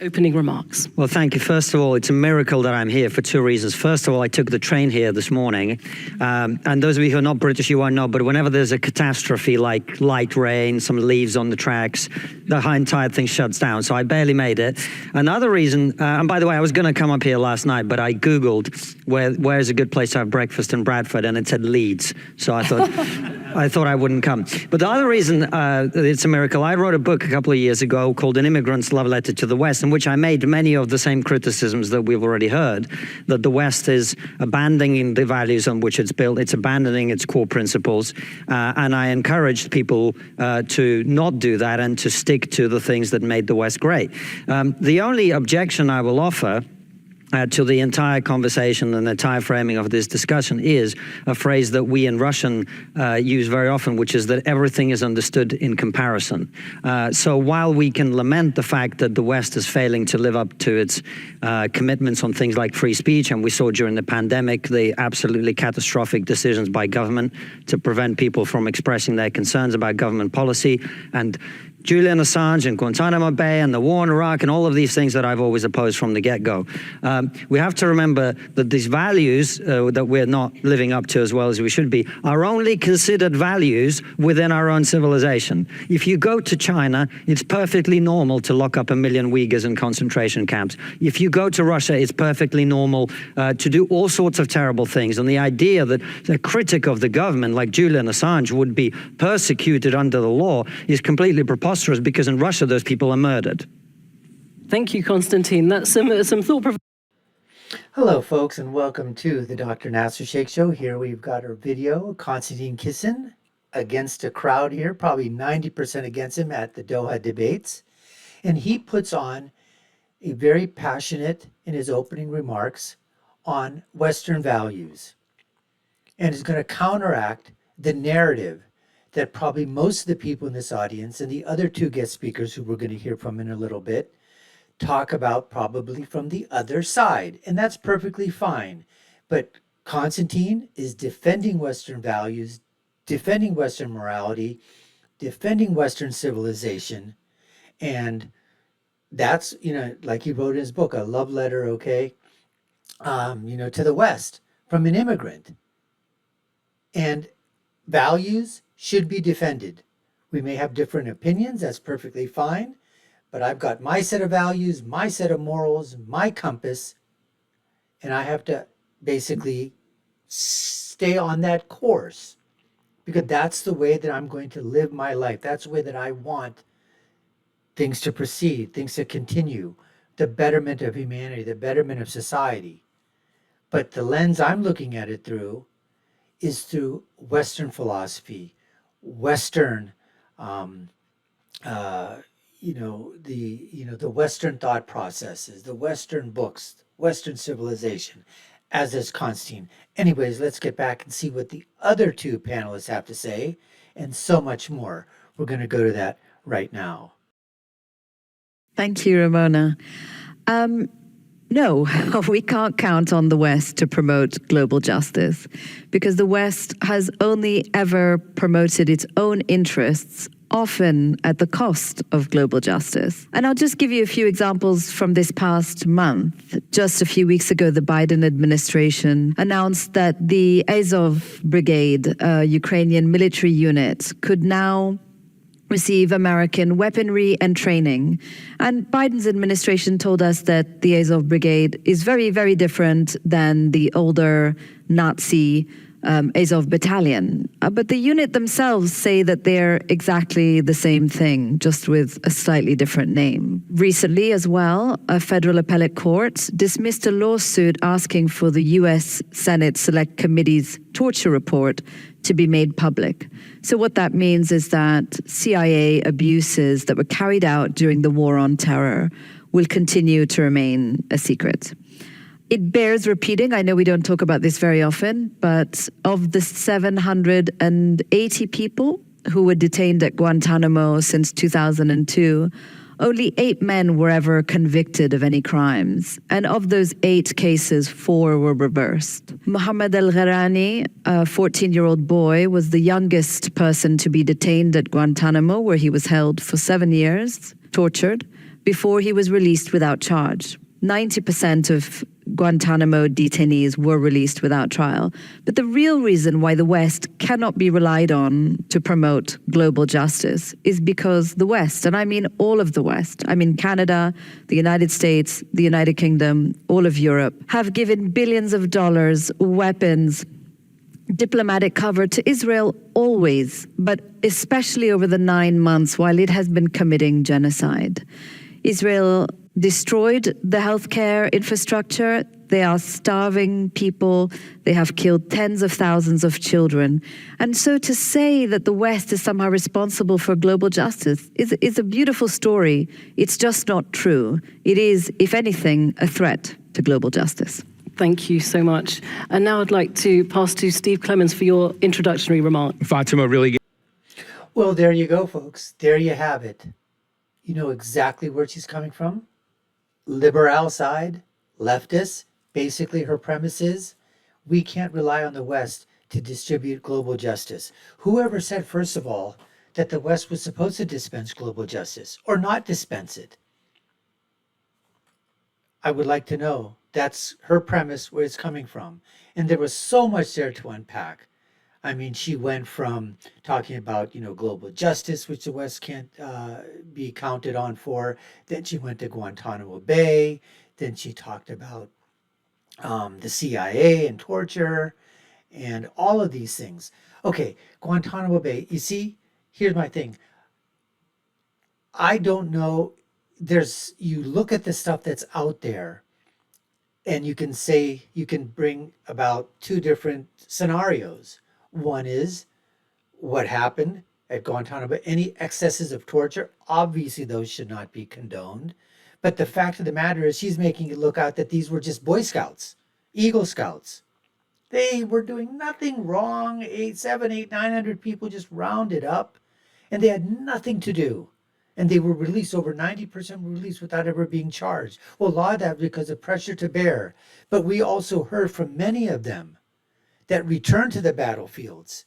Opening remarks. Well, thank you. First of all, it's a miracle that I'm here for two reasons. First of all, I took the train here this morning. And those of you who are not British, you won't know, but whenever there's a catastrophe like light rain, some leaves on the tracks, the entire thing shuts down. So I barely made it. Another reason, and by the way, I was going to come up here last night, but I Googled where's a good place to have breakfast in Bradford, and it said Leeds. So I thought I wouldn't come. But the other reason it's a miracle, I wrote a book a couple of years ago called An Immigrant's Love Letter to the West, in which I made many of the same criticisms that we've already heard, that the West is abandoning the values on which it's built, it's abandoning its core principles, and I encouraged people to not do that and to stick to the things that made the West great. The only objection I will offer to the entire conversation and the entire framing of this discussion is a phrase that we in Russian use very often, which is that everything is understood in comparison. So while we can lament the fact that the West is failing to live up to its commitments on things like free speech, and we saw during the pandemic the absolutely catastrophic decisions by government to prevent people from expressing their concerns about government policy, and Julian Assange and Guantanamo Bay and the war in Iraq and all of these things that I've always opposed from the get-go. We have to remember that these values that we're not living up to as well as we should be are only considered values within our own civilization. If you go to China, it's perfectly normal to lock up 1 million Uyghurs in concentration camps. If you go to Russia, it's perfectly normal to do all sorts of terrible things. And the idea that a critic of the government like Julian Assange would be persecuted under the law is completely preposterous, because in Russia those people are murdered. Thank you, Konstantin. That's some thought-provoking. Hello, folks, and welcome to the Dr. Nasser Sheikh Show. Here we've got our video, Konstantin Kisin, against a crowd here, probably 90% against him at the Doha debates. And he puts on a very passionate, in his opening remarks, on Western values. And is going to counteract the narrative that probably most of the people in this audience and the other two guest speakers who we're going to hear from in a little bit talk about probably from the other side. And that's perfectly fine. But Konstantin is defending Western values, defending Western morality, defending Western civilization. And that's, like he wrote in his book, a love letter, to the West from an immigrant. And values should be defended. We may have different opinions, that's perfectly fine, but I've got my set of values, my set of morals, my compass, and I have to basically stay on that course, because that's the way that I'm going to live my life. That's the way that I want things to proceed, things to continue, the betterment of humanity, the betterment of society. But the lens I'm looking at it through is through Western philosophy, Western, the Western thought processes, the Western books, Western civilization, as is Konstantin. Anyways, let's get back and see what the other two panelists have to say, and so much more. We're going to go to that right now. Thank you, Ramona. No, we can't count on the West to promote global justice, because the West has only ever promoted its own interests, often at the cost of global justice. And I'll just give you a few examples from this past month. Just a few weeks ago, the Biden administration announced that the Azov Brigade, a Ukrainian military unit, could now receive American weaponry and training. And Biden's administration told us that the Azov Brigade is very, very different than the older Nazi Azov Battalion. But the unit themselves say that they're exactly the same thing, just with a slightly different name. Recently as well, a federal appellate court dismissed a lawsuit asking for the U.S. Senate Select Committee's torture report to be made public. So what that means is that CIA abuses that were carried out during the war on terror will continue to remain a secret. It bears repeating, I know we don't talk about this very often, but of the 780 people who were detained at Guantanamo since 2002, only 8 men were ever convicted of any crimes. And of those 8 cases, 4 were reversed. Mohammed al-Gharani, a 14-year-old boy, was the youngest person to be detained at Guantanamo, where he was held for 7 years, tortured, before he was released without charge. 90% of Guantanamo detainees were released without trial. But the real reason why the West cannot be relied on to promote global justice is because the West, and I mean all of the West, I mean Canada, the United States, the United Kingdom, all of Europe, have given billions of dollars, weapons, diplomatic cover to Israel always, but especially over the 9 months while it has been committing genocide. Israel destroyed the healthcare infrastructure. They are starving people. They have killed tens of thousands of children. And so to say that the West is somehow responsible for global justice is a beautiful story. It's just not true. It is, if anything, a threat to global justice. Thank you so much. And now I'd like to pass to Steve Clemens for your introductory remark. Fatima, really good. Well, there you go, folks. There you have it. You know exactly where she's coming from. Liberal side, leftist. Basically, her premise is we can't rely on the West to distribute global justice. Whoever said, first of all, that the West was supposed to dispense global justice or not dispense it? I would like to know. That's her premise, where it's coming from. And there was so much there to unpack. I mean, she went from talking about, global justice, which the West can't be counted on for. Then she went to Guantanamo Bay. Then she talked about the CIA and torture and all of these things. Okay, Guantanamo Bay. You see, here's my thing. I don't know. You look at the stuff that's out there, and you can bring about two different scenarios. One is what happened at Guantanamo. Any excesses of torture, obviously those should not be condoned. But the fact of the matter is she's making it look out that these were just Boy Scouts, Eagle Scouts. They were doing nothing wrong. 900 people just rounded up, and they had nothing to do. And they were released, over 90% were released without ever being charged. Well, a lot of that because of pressure to bear. But we also heard from many of them that returned to the battlefields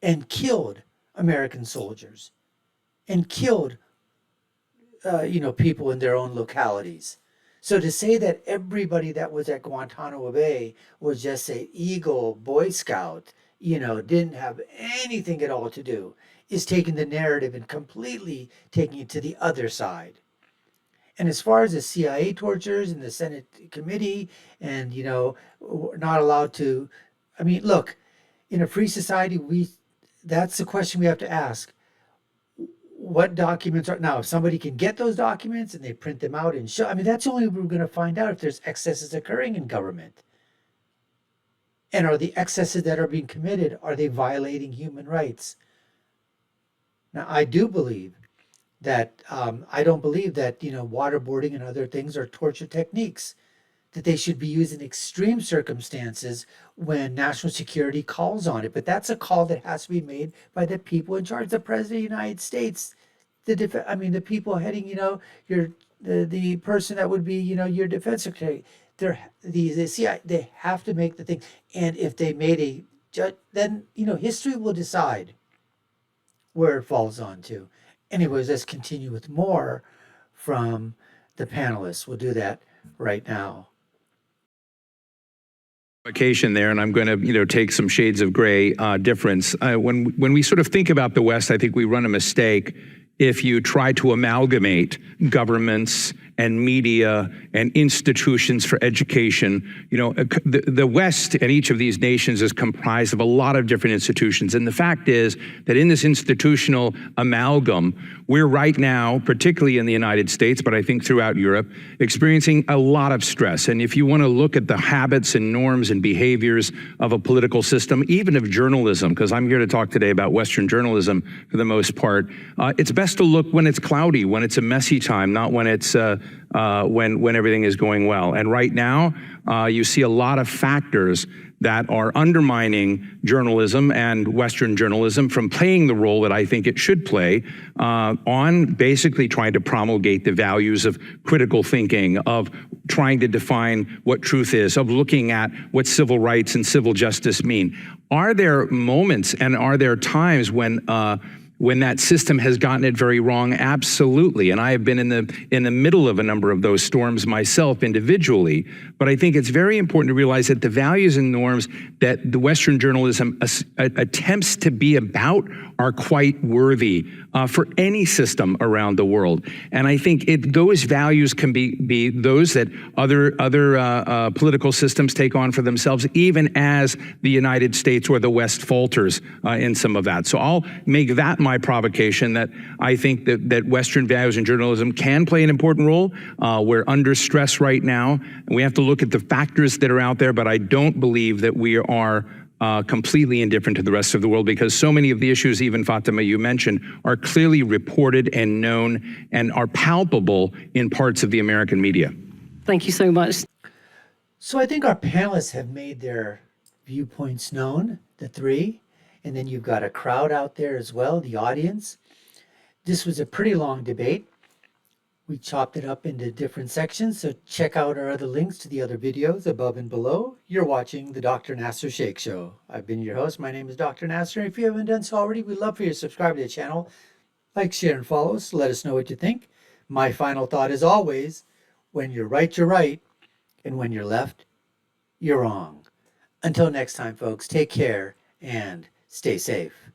and killed American soldiers and killed, people in their own localities. So to say that everybody that was at Guantanamo Bay was just an Eagle Boy Scout, didn't have anything at all to do, is taking the narrative and completely taking it to the other side. And as far as the CIA tortures and the Senate committee and, not allowed to, look, in a free society, that's the question we have to ask. What documents are, now, if somebody can get those documents and they print them out and show, that's the only way we're going to find out if there's excesses occurring in government. And are the excesses that are being committed, are they violating human rights? Now, I do believe that, I don't believe that, waterboarding and other things are torture techniques, that they should be used in extreme circumstances when national security calls on it. But that's a call that has to be made by the people in charge, the President of the United States, the people heading, the person that would be, your defense secretary. The CIA, they have to make the thing. And if they made then, history will decide where it falls onto. Anyways, let's continue with more from the panelists. We'll do that right now. There, and I'm going to take some shades of gray difference. When we sort of think about the West, I think we run a mistake if you try to amalgamate governments and media and institutions for education. The West and each of these nations is comprised of a lot of different institutions. And the fact is that in this institutional amalgam, we're right now, particularly in the United States, but I think throughout Europe, experiencing a lot of stress. And if you want to look at the habits and norms and behaviors of a political system, even of journalism, because I'm here to talk today about Western journalism for the most part, it's best to look when it's cloudy, when it's a messy time, not when it's when everything is going well. And right now, you see a lot of factors that are undermining journalism and Western journalism from playing the role that I think it should play on basically trying to promulgate the values of critical thinking, of trying to define what truth is, of looking at what civil rights and civil justice mean. Are there moments and are there times when when that system has gotten it very wrong, absolutely. And I have been in the middle of a number of those storms myself individually. But I think it's very important to realize that the values and norms that the Western journalism attempts to be about are quite worthy for any system around the world. And I think those values can be those that other political systems take on for themselves, even as the United States or the West falters in some of that. So I'll make that my provocation, that I think that Western values in journalism can play an important role. We're under stress right now, and we have to look at the factors that are out there, but I don't believe that we are completely indifferent to the rest of the world, because so many of the issues, even Fatima, you mentioned, are clearly reported and known and are palpable in parts of the American media. Thank you so much. So I think our panelists have made their viewpoints known, the three. And then you've got a crowd out there as well, the audience. This was a pretty long debate. We chopped it up into different sections, so check out our other links to the other videos above and below. You're watching the Dr. Nasser Sheikh Show. I've been your host. My name is Dr. Nasser. If you haven't done so already, we'd love for you to subscribe to the channel. Like, share, and follow us. Let us know what you think. My final thought is always, when you're right, you're right. And when you're left, you're wrong. Until next time, folks, take care and stay safe.